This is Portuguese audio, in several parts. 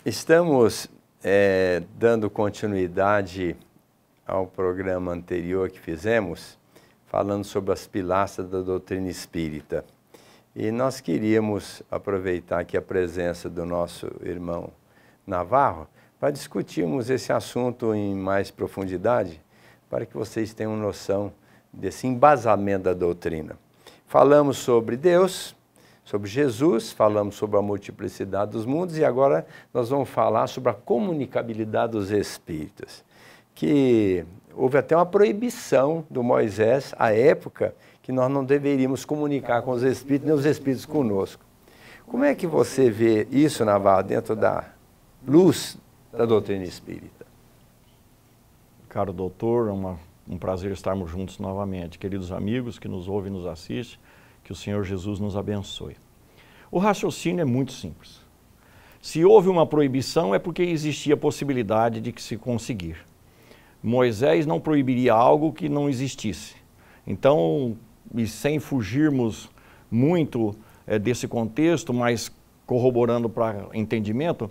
Estamos dando continuidade ao programa anterior que fizemos, falando sobre as pilastras da doutrina espírita. E nós queríamos aproveitar aqui a presença do nosso irmão Navarro para discutirmos esse assunto em mais profundidade, para que vocês tenham noção desse embasamento da doutrina. Falamos sobre Deus, sobre Jesus, falamos sobre a multiplicidade dos mundos e agora nós vamos falar sobre a comunicabilidade dos espíritos, que houve até uma proibição do Moisés, à época, que nós não deveríamos comunicar com os espíritos, nem os espíritos conosco. Como é que você vê isso, Navarro, dentro da luz da doutrina espírita? Caro doutor, é um prazer estarmos juntos novamente. Queridos amigos que nos ouvem e nos assistem, que o Senhor Jesus nos abençoe. O raciocínio é muito simples. Se houve uma proibição é porque existia a possibilidade de que se conseguir. Moisés não proibiria algo que não existisse. Então, e sem fugirmos muito desse contexto, mas corroborando para entendimento,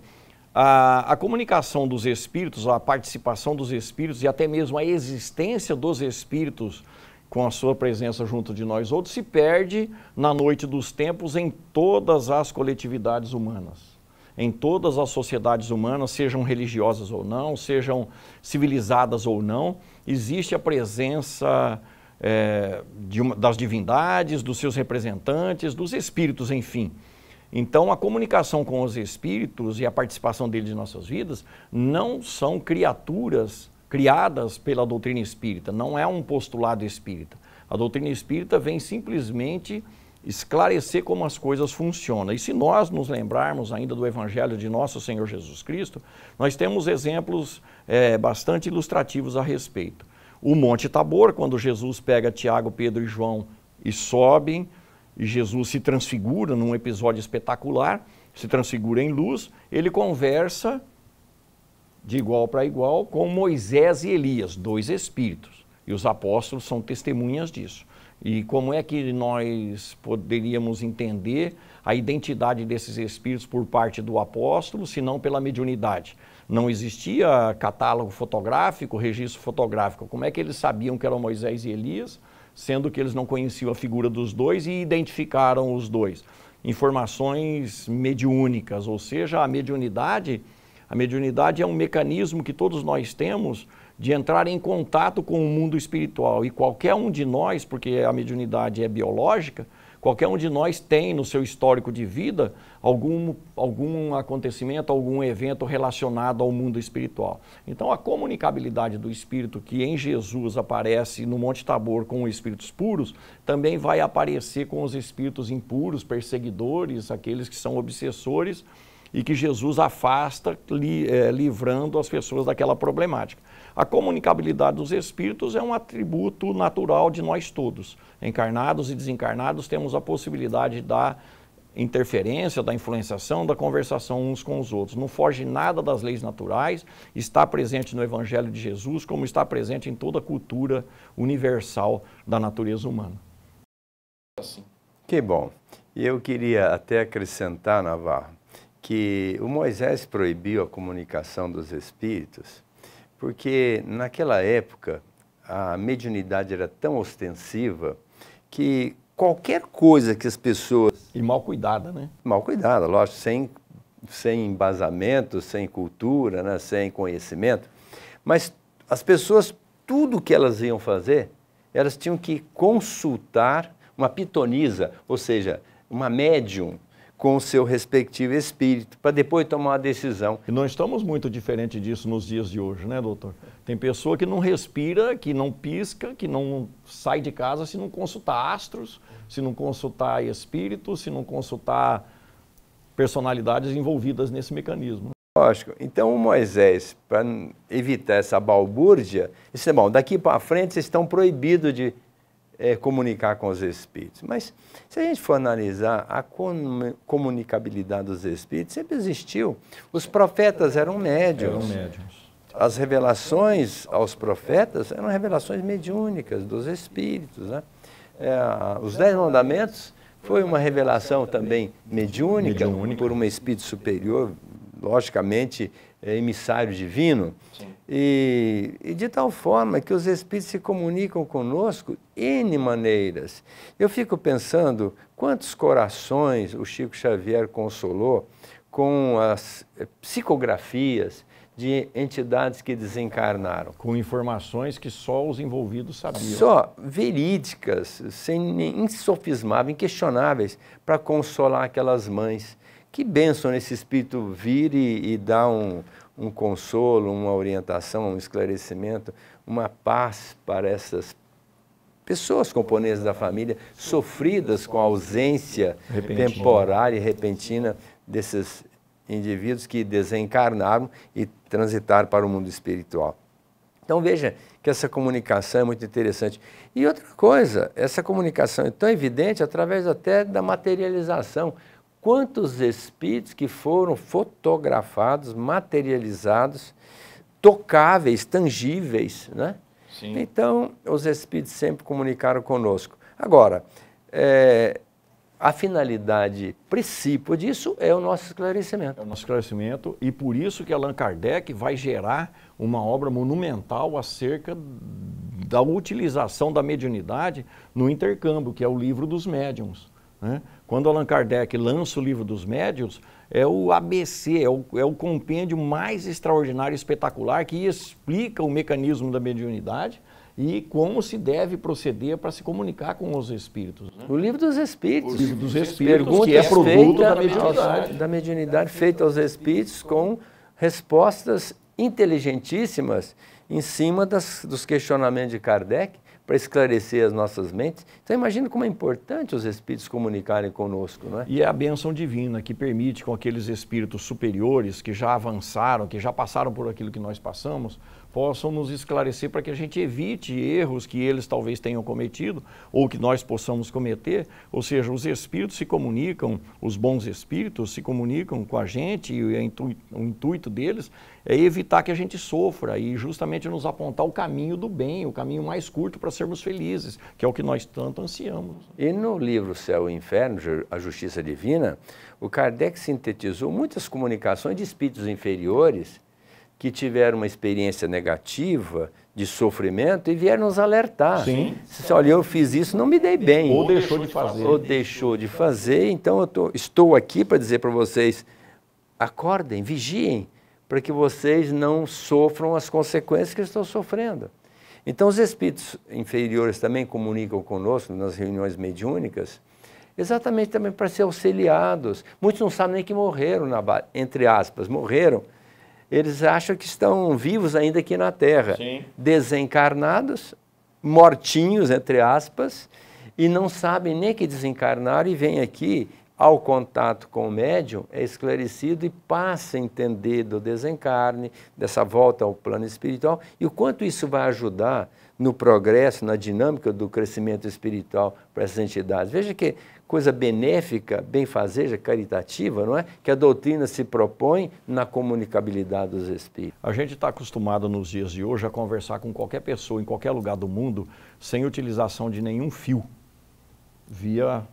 a comunicação dos espíritos, a participação dos espíritos e até mesmo a existência dos espíritos com a sua presença junto de nós outros se perde na noite dos tempos em todas as coletividades humanas. Em todas as sociedades humanas, sejam religiosas ou não, sejam civilizadas ou não, existe a presença das divindades, dos seus representantes, dos espíritos, enfim. Então, a comunicação com os espíritos e a participação deles em nossas vidas não são criaturas criadas pela doutrina espírita, não é um postulado espírita. A doutrina espírita vem simplesmente esclarecer como as coisas funcionam. E se nós nos lembrarmos ainda do Evangelho de nosso Senhor Jesus Cristo, nós temos exemplos bastante ilustrativos a respeito. O Monte Tabor, quando Jesus pega Tiago, Pedro e João e sobem, e Jesus se transfigura num episódio espetacular, se transfigura em luz, ele conversa de igual para igual com Moisés e Elias, dois espíritos. E os apóstolos são testemunhas disso. E como é que nós poderíamos entender a identidade desses espíritos por parte do apóstolo, se não pela mediunidade? Não existia catálogo fotográfico, registro fotográfico. Como é que eles sabiam que eram Moisés e Elias, sendo que eles não conheciam a figura dos dois e identificaram os dois? Informações mediúnicas, ou seja, a mediunidade é um mecanismo que todos nós temos de entrar em contato com o mundo espiritual. E qualquer um de nós, porque a mediunidade é biológica, qualquer um de nós tem no seu histórico de vida algum acontecimento, algum evento relacionado ao mundo espiritual. Então a comunicabilidade do espírito que em Jesus aparece no Monte Tabor com espíritos puros, também vai aparecer com os espíritos impuros, perseguidores, aqueles que são obsessores, e que Jesus afasta, livrando as pessoas daquela problemática. A comunicabilidade dos espíritos é um atributo natural de nós todos. Encarnados e desencarnados temos a possibilidade da interferência, da influenciação, da conversação uns com os outros. Não foge nada das leis naturais, está presente no Evangelho de Jesus, como está presente em toda a cultura universal da natureza humana. Que bom. E eu queria até acrescentar, Navarro, que o Moisés proibiu a comunicação dos espíritos, porque naquela época a mediunidade era tão ostensiva que qualquer coisa que as pessoas... E mal cuidada, né? Mal cuidada, lógico, sem embasamento, sem cultura, né, sem conhecimento, mas as pessoas, tudo que elas iam fazer, elas tinham que consultar uma pitonisa, ou seja, uma médium, com o seu respectivo espírito, para depois tomar uma decisão. E não estamos muito diferente disso nos dias de hoje, né, doutor? Tem pessoa que não respira, que não pisca, que não sai de casa se não consultar astros, se não consultar espíritos, se não consultar personalidades envolvidas nesse mecanismo. Lógico. Então o Moisés, para evitar essa balbúrdia, disse, bom, daqui para frente vocês estão proibidos de comunicar com os espíritos. Mas se a gente for analisar a comunicabilidade dos espíritos, sempre existiu. Os profetas eram médiuns. As revelações aos profetas eram revelações mediúnicas dos espíritos, né? Os 10 mandamentos foi uma revelação também mediúnica por um espírito superior logicamente, emissário divino, e de tal forma que os Espíritos se comunicam conosco N maneiras. Eu fico pensando quantos corações o Chico Xavier consolou com as psicografias de entidades que desencarnaram. Com informações que só os envolvidos sabiam. Só verídicas, insofismáveis, inquestionáveis, para consolar aquelas mães. Que bênção esse espírito vir e dar um consolo, uma orientação, um esclarecimento, uma paz para essas pessoas componentes da família, sofridas com a ausência temporária e repentina desses indivíduos que desencarnaram e transitaram para o mundo espiritual. Então veja que essa comunicação é muito interessante. E outra coisa, essa comunicação é tão evidente através até da materialização. Quantos espíritos que foram fotografados, materializados, tocáveis, tangíveis, né? Sim. Então, os espíritos sempre comunicaram conosco. Agora, a finalidade, princípio disso é o nosso esclarecimento. É o nosso esclarecimento, e por isso que Allan Kardec vai gerar uma obra monumental acerca da utilização da mediunidade no intercâmbio, que é o Livro dos Médiuns, né? Quando Allan Kardec lança o Livro dos Médiuns, é o ABC, é o compêndio mais extraordinário e espetacular que explica o mecanismo da mediunidade e como se deve proceder para se comunicar com os espíritos, né? O Livro dos Espíritos. O Livro dos Espíritos, Perguntas que é produto da mediunidade. Da mediunidade feita aos espíritos com respostas inteligentíssimas em cima dos questionamentos de Kardec para esclarecer as nossas mentes. Então imagina como é importante os espíritos comunicarem conosco, não é? E é a bênção divina que permite com aqueles espíritos superiores que já avançaram, que já passaram por aquilo que nós passamos, possam nos esclarecer para que a gente evite erros que eles talvez tenham cometido ou que nós possamos cometer. Ou seja, os espíritos se comunicam, os bons espíritos se comunicam com a gente e o intuito deles é evitar que a gente sofra e justamente nos apontar o caminho do bem, o caminho mais curto para sermos felizes, que é o que nós tanto ansiamos. E no livro Céu e Inferno, a Justiça Divina, o Kardec sintetizou muitas comunicações de espíritos inferiores que tiveram uma experiência negativa de sofrimento e vieram nos alertar. Sim. Se olha, eu fiz isso, não me dei bem. Ou deixou de fazer. Ou deixou de fazer, então eu estou aqui para dizer para vocês, acordem, vigiem, para que vocês não sofram as consequências que estão sofrendo. Então os espíritos inferiores também comunicam conosco nas reuniões mediúnicas, exatamente também para ser auxiliados. Muitos não sabem nem que morreram, entre aspas, morreram. Eles acham que estão vivos ainda aqui na Terra, Sim. desencarnados, mortinhos, entre aspas, e não sabem nem que desencarnaram e vêm aqui ao contato com o médium, é esclarecido e passa a entender do desencarne, dessa volta ao plano espiritual, e o quanto isso vai ajudar no progresso, na dinâmica do crescimento espiritual para essas entidades. Veja que coisa benéfica, benfazeja, caritativa, não é? Que a doutrina se propõe na comunicabilidade dos espíritos. A gente está acostumado nos dias de hoje a conversar com qualquer pessoa em qualquer lugar do mundo sem utilização de nenhum fio, via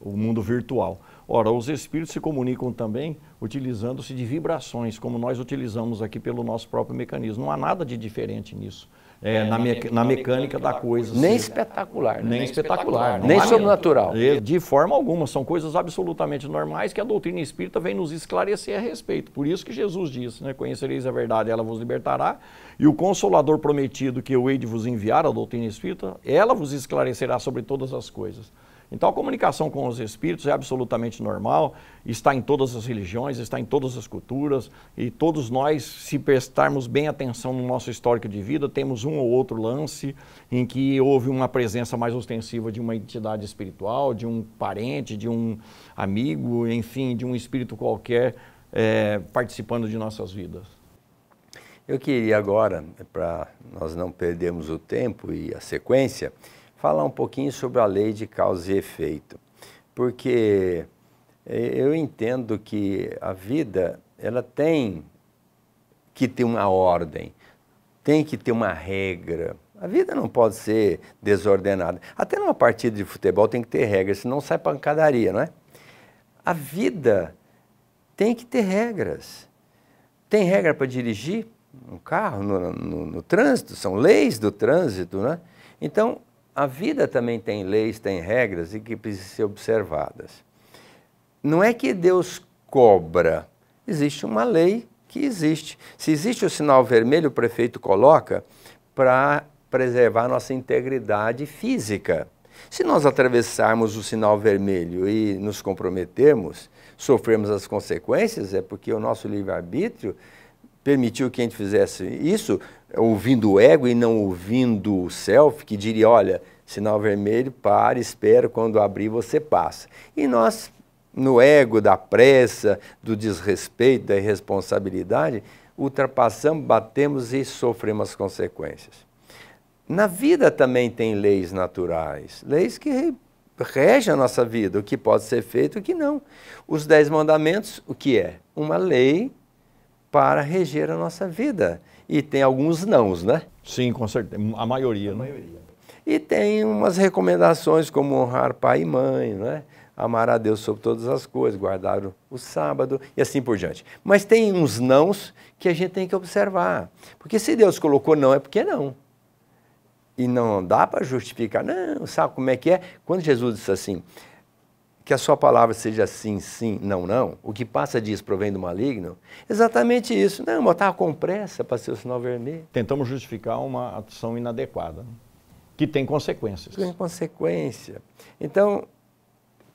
o mundo virtual. Ora, os espíritos se comunicam também utilizando-se de vibrações, como nós utilizamos aqui pelo nosso próprio mecanismo. Não há nada de diferente nisso. Na mecânica da coisa. Nem espetacular. Nem espetacular. Nem sobrenatural. De forma alguma. São coisas absolutamente normais que a doutrina espírita vem nos esclarecer a respeito. Por isso que Jesus disse, né? Conhecereis a verdade, ela vos libertará. E o Consolador prometido que eu hei de vos enviar, a doutrina espírita, ela vos esclarecerá sobre todas as coisas. Então a comunicação com os espíritos é absolutamente normal, está em todas as religiões, está em todas as culturas, e todos nós, se prestarmos bem atenção no nosso histórico de vida, temos um ou outro lance em que houve uma presença mais ostensiva de uma entidade espiritual, de um parente, de um amigo, enfim, de um espírito qualquer participando de nossas vidas. Eu queria agora, para nós não perdermos o tempo e a sequência, falar um pouquinho sobre a lei de causa e efeito, porque eu entendo que a vida ela tem que ter uma ordem, tem que ter uma regra. A vida não pode ser desordenada. Até numa partida de futebol tem que ter regra, senão sai pancadaria, não é? A vida tem que ter regras. Tem regra para dirigir um carro no trânsito, são leis do trânsito, né? Então, a vida também tem leis, tem regras e que precisam ser observadas. Não é que Deus cobra, existe uma lei que existe. Se existe o sinal vermelho, o prefeito coloca para preservar nossa integridade física. Se nós atravessarmos o sinal vermelho e nos comprometermos, sofrermos as consequências, é porque o nosso livre-arbítrio permitiu que a gente fizesse isso, ouvindo o ego e não ouvindo o self, que diria, olha, sinal vermelho, para, espera, quando abrir você passa. E nós, no ego da pressa, do desrespeito, da irresponsabilidade, ultrapassamos, batemos e sofremos as consequências. Na vida também tem leis naturais, leis que regem a nossa vida, o que pode ser feito e o que não. Os 10 mandamentos, o que é? Uma lei para reger a nossa vida. E tem alguns nãos, né? Sim, com certeza, a maioria. E tem umas recomendações como honrar pai e mãe, né? Amar a Deus sobre todas as coisas, guardar o sábado e assim por diante. Mas tem uns nãos que a gente tem que observar. Porque se Deus colocou não, é porque não. E não dá para justificar. Não, sabe como é que é? Quando Jesus disse assim, que a sua palavra seja sim, sim, não, não, o que passa disso provém do maligno, exatamente isso. Não, eu estava com pressa para ser o sinal vermelho. Tentamos justificar uma ação inadequada, que tem consequências. Tem consequência. Então,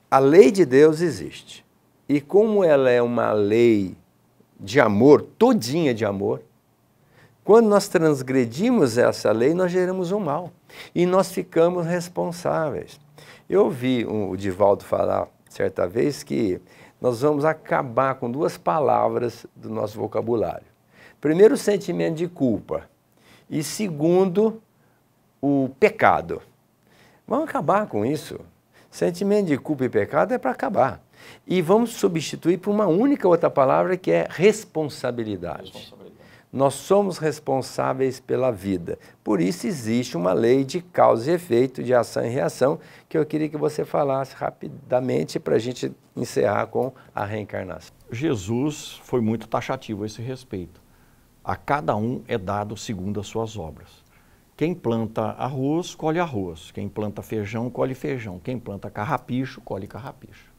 a lei de Deus existe. E como ela é uma lei de amor, todinha de amor, quando nós transgredimos essa lei, nós geramos um mal. E nós ficamos responsáveis. Eu ouvi o Divaldo falar certa vez que nós vamos acabar com 2 palavras do nosso vocabulário. Primeiro, o sentimento de culpa. E segundo, o pecado. Vamos acabar com isso. Sentimento de culpa e pecado é para acabar. E vamos substituir por uma única outra palavra que é responsabilidade. Nós somos responsáveis pela vida. Por isso existe uma lei de causa e efeito, de ação e reação, que eu queria que você falasse rapidamente para a gente encerrar com a reencarnação. Jesus foi muito taxativo a esse respeito. A cada um é dado segundo as suas obras. Quem planta arroz, colhe arroz. Quem planta feijão, colhe feijão. Quem planta carrapicho, colhe carrapicho.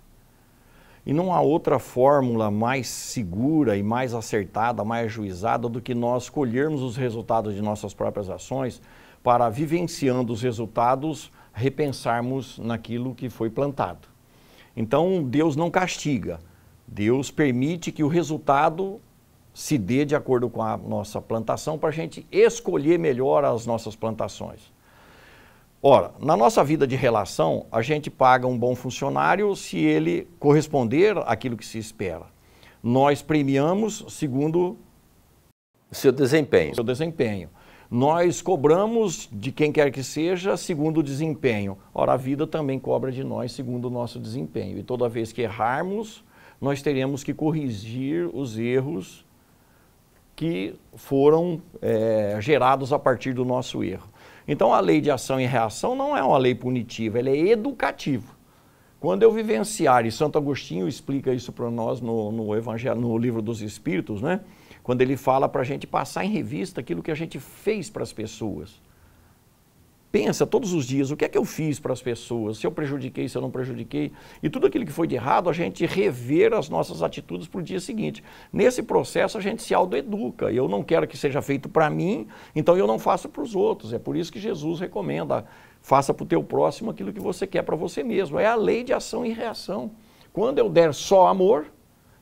E não há outra fórmula mais segura e mais acertada, mais ajuizada do que nós colhermos os resultados de nossas próprias ações para, vivenciando os resultados, repensarmos naquilo que foi plantado. Então, Deus não castiga. Deus permite que o resultado se dê de acordo com a nossa plantação para a gente escolher melhor as nossas plantações. Ora, na nossa vida de relação, a gente paga um bom funcionário se ele corresponder àquilo que se espera. Nós premiamos segundo o seu desempenho. Nós cobramos de quem quer que seja segundo o desempenho. Ora, a vida também cobra de nós segundo o nosso desempenho. E toda vez que errarmos, nós teremos que corrigir os erros que foram gerados a partir do nosso erro. Então, a lei de ação e reação não é uma lei punitiva, ela é educativa. Quando eu vivenciar, e Santo Agostinho explica isso para nós no Evangelho, no Livro dos Espíritos, né? Quando ele fala para a gente passar em revista aquilo que a gente fez para as pessoas. Pensa todos os dias, o que é que eu fiz para as pessoas, se eu prejudiquei, se eu não prejudiquei, e tudo aquilo que foi de errado, a gente rever as nossas atitudes para o dia seguinte. Nesse processo a gente se autoeduca, eu não quero que seja feito para mim, então eu não faço para os outros. É por isso que Jesus recomenda, faça para o teu próximo aquilo que você quer para você mesmo. É a lei de ação e reação. Quando eu der só amor,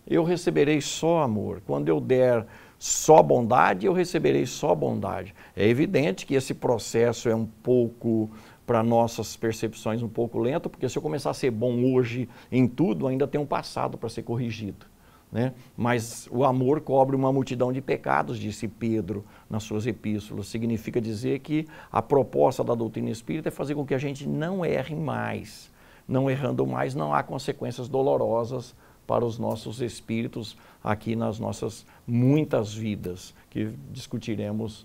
eu receberei só amor. Quando eu der só bondade, eu receberei só bondade. É evidente que esse processo é um pouco, para nossas percepções, um pouco lento, porque se eu começar a ser bom hoje em tudo, ainda tem um passado para ser corrigido, né? Mas o amor cobre uma multidão de pecados, disse Pedro nas suas epístolas. Significa dizer que a proposta da doutrina espírita é fazer com que a gente não erre mais. Não errando mais, não há consequências dolorosas para os nossos espíritos aqui nas nossas muitas vidas que discutiremos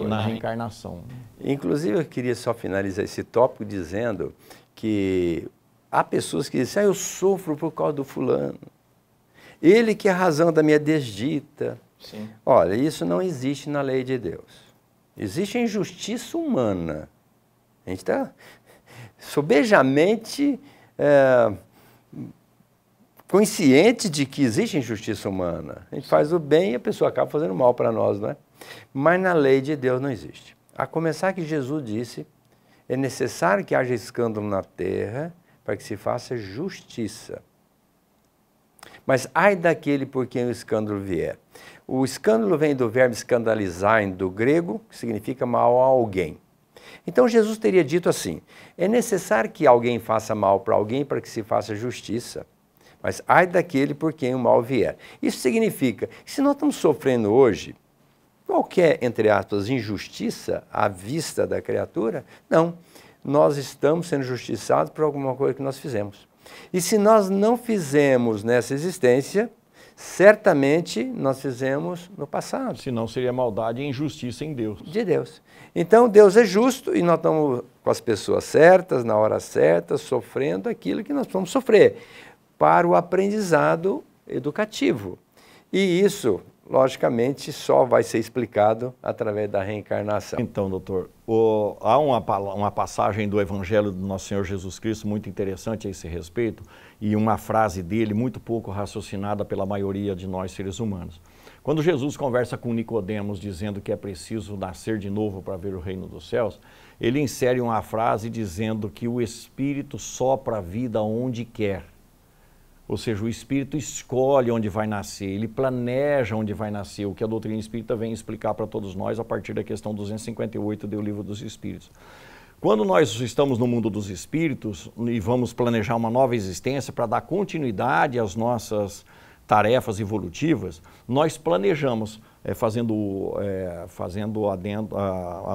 na reencarnação. Inclusive, eu queria só finalizar esse tópico dizendo que há pessoas que dizem, eu sofro por causa do fulano. Ele que é a razão da minha desdita. Sim. Olha, isso não existe na lei de Deus. Existe a injustiça humana. A gente está sobejamente consciente de que existe injustiça humana. A gente faz o bem e a pessoa acaba fazendo mal para nós, não é? Mas na lei de Deus não existe. A começar que Jesus disse, é necessário que haja escândalo na terra para que se faça justiça. Mas ai daquele por quem o escândalo vier. O escândalo vem do verbo escandalizar, do grego, que significa mal a alguém. Então Jesus teria dito assim, é necessário que alguém faça mal para alguém para que se faça justiça. Mas ai daquele por quem o mal vier. Isso significa que se nós estamos sofrendo hoje, qualquer, entre aspas, injustiça à vista da criatura, não. Nós estamos sendo justiçados por alguma coisa que nós fizemos. E se nós não fizemos nessa existência, certamente nós fizemos no passado. Senão seria maldade e injustiça em Deus. De Deus. Então Deus é justo e nós estamos com as pessoas certas, na hora certa, sofrendo aquilo que nós vamos sofrer, para o aprendizado educativo. E isso, logicamente, só vai ser explicado através da reencarnação. Então, doutor, há uma passagem do Evangelho do Nosso Senhor Jesus Cristo muito interessante a esse respeito e uma frase dele muito pouco raciocinada pela maioria de nós seres humanos. Quando Jesus conversa com Nicodemos dizendo que é preciso nascer de novo para ver o reino dos céus, ele insere uma frase dizendo que o Espírito sopra a vida onde quer. Ou seja, o Espírito escolhe onde vai nascer, ele planeja onde vai nascer, o que a doutrina espírita vem explicar para todos nós a partir da questão 258 do Livro dos Espíritos. Quando nós estamos no mundo dos espíritos e vamos planejar uma nova existência para dar continuidade às nossas tarefas evolutivas, nós planejamos, fazendo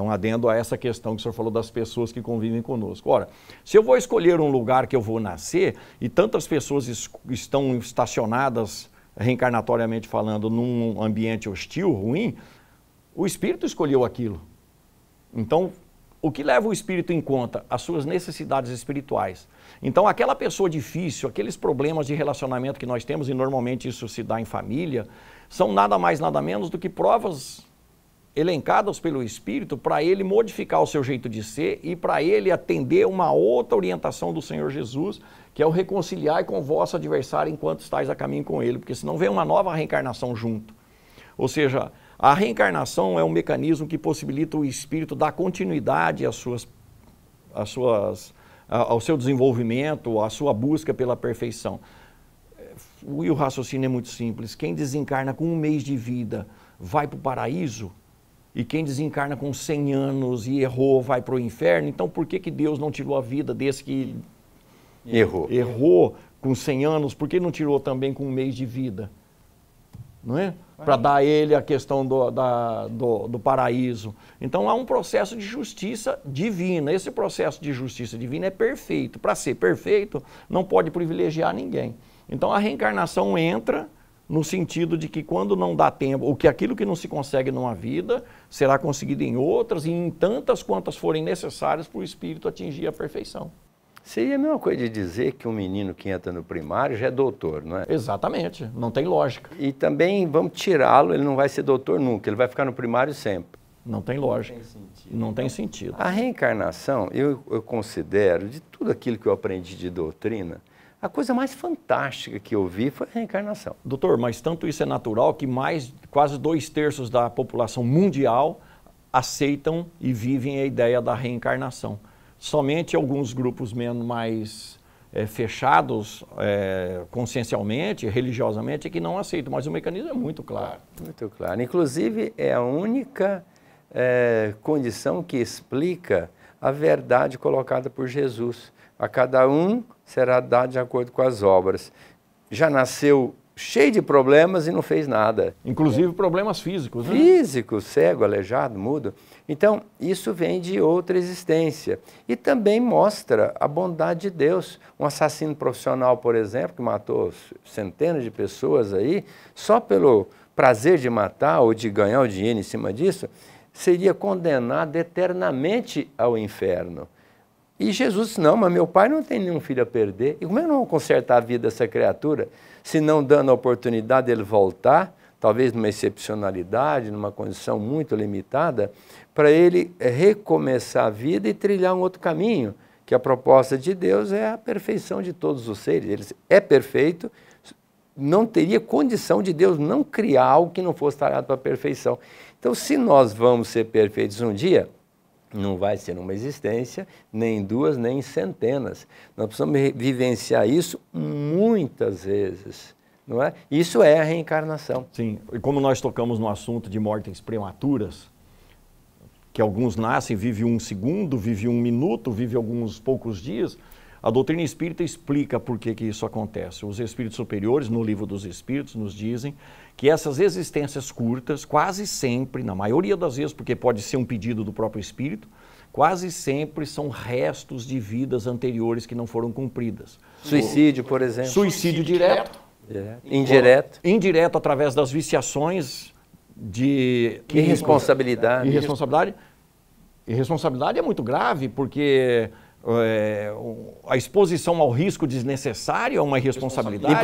um adendo a essa questão que o senhor falou das pessoas que convivem conosco. Ora, se eu vou escolher um lugar que eu vou nascer e tantas pessoas estão estacionadas, reencarnatoriamente falando, num ambiente hostil, ruim, o espírito escolheu aquilo. Então, o que leva o espírito em conta? As suas necessidades espirituais. Então, aquela pessoa difícil, aqueles problemas de relacionamento que nós temos, e normalmente isso se dá em família, são nada mais, nada menos do que provas elencadas pelo espírito para ele modificar o seu jeito de ser e para ele atender uma outra orientação do Senhor Jesus, que é o reconciliar com o vosso adversário enquanto estáis a caminho com ele, porque senão vem uma nova reencarnação junto. Ou seja, a reencarnação é um mecanismo que possibilita o espírito dar continuidade ao seu desenvolvimento, à sua busca pela perfeição. E o raciocínio é muito simples. Quem desencarna com 1 mês de vida vai para o paraíso, e quem desencarna com 100 anos e errou vai para o inferno. Então por que Deus não tirou a vida desse que errou com 100 anos? Por que não tirou também com 1 mês de vida? Não é? Para dar a ele a questão do paraíso. Então há um processo de justiça divina. Esse processo de justiça divina é perfeito. Para ser perfeito, não pode privilegiar ninguém. Então a reencarnação entra no sentido de que quando não dá tempo, ou que aquilo que não se consegue numa vida, será conseguido em outras e em tantas quantas forem necessárias para o espírito atingir a perfeição. Seria a mesma coisa de dizer que um menino que entra no primário já é doutor, não é? Exatamente, não tem lógica. E também vamos tirá-lo, ele não vai ser doutor nunca, ele vai ficar no primário sempre. Não tem lógica, não tem sentido. A reencarnação, eu considero, de tudo aquilo que eu aprendi de doutrina, a coisa mais fantástica que eu vi foi a reencarnação. Doutor, mas tanto isso é natural que quase 2/3 da população mundial aceitam e vivem a ideia da reencarnação. Somente alguns grupos mais fechados consciencialmente, religiosamente, é que não aceitam, mas o mecanismo é muito claro. Muito claro. Inclusive, é a única condição que explica a verdade colocada por Jesus. A cada um será dado de acordo com as obras. Já nasceu cheio de problemas e não fez nada. Inclusive problemas físicos, né? Físico, cego, aleijado, mudo. Então, isso vem de outra existência. E também mostra a bondade de Deus. Um assassino profissional, por exemplo, que matou centenas de pessoas aí, só pelo prazer de matar ou de ganhar o dinheiro em cima disso, seria condenado eternamente ao inferno. E Jesus disse, não, mas meu pai não tem nenhum filho a perder. E como é que não vão consertar a vida dessa criatura, se não dando a oportunidade dele voltar, talvez numa excepcionalidade, numa condição muito limitada, para ele recomeçar a vida e trilhar um outro caminho, que a proposta de Deus é a perfeição de todos os seres. Ele é perfeito, não teria condição de Deus não criar algo que não fosse talhado para a perfeição. Então, se nós vamos ser perfeitos um dia, não vai ser uma existência, nem em duas, nem em centenas. Nós precisamos vivenciar isso muitas vezes, não é? Isso é a reencarnação. Sim, e como nós tocamos no assunto de mortes prematuras, que alguns nascem, vivem 1 segundo, vivem 1 minuto, vivem alguns poucos dias, a doutrina espírita explica por que isso acontece. Os espíritos superiores, no Livro dos Espíritos, nos dizem que essas existências curtas, quase sempre, na maioria das vezes, porque pode ser um pedido do próprio espírito, quase sempre são restos de vidas anteriores que não foram cumpridas. Suicídio, por exemplo. Suicídio direto. Indireto. Indireto através das viciações de... Irresponsabilidade. Irresponsabilidade é muito grave, porque... a exposição ao risco desnecessário é uma irresponsabilidade.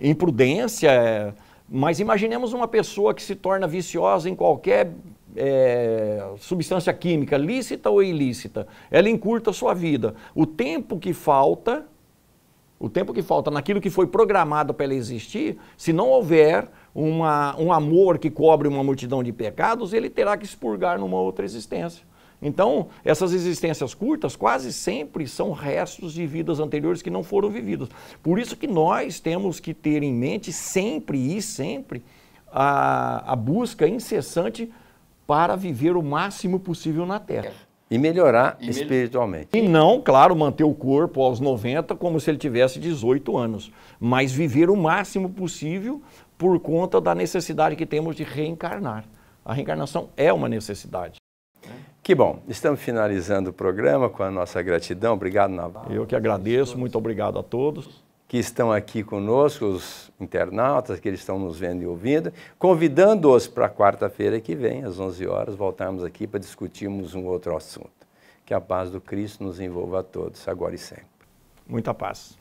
Imprudência. Mas imaginemos uma pessoa que se torna viciosa em qualquer substância química, lícita ou ilícita. Ela encurta a sua vida. O tempo que falta naquilo que foi programado para ela existir, se não houver um amor que cobre uma multidão de pecados, ele terá que expurgar numa outra existência. Então, essas existências curtas quase sempre são restos de vidas anteriores que não foram vividas. Por isso que nós temos que ter em mente sempre a busca incessante para viver o máximo possível na Terra. E melhorar espiritualmente. E não, claro, manter o corpo aos 90 como se ele tivesse 18 anos, mas viver o máximo possível por conta da necessidade que temos de reencarnar. A reencarnação é uma necessidade. Que bom, estamos finalizando o programa com a nossa gratidão. Obrigado, Navarro. Eu que agradeço, muito obrigado a todos. Que estão aqui conosco, os internautas, que eles estão nos vendo e ouvindo, convidando-os para quarta-feira que vem, às 11 horas, voltarmos aqui para discutirmos um outro assunto. Que a paz do Cristo nos envolva a todos, agora e sempre. Muita paz.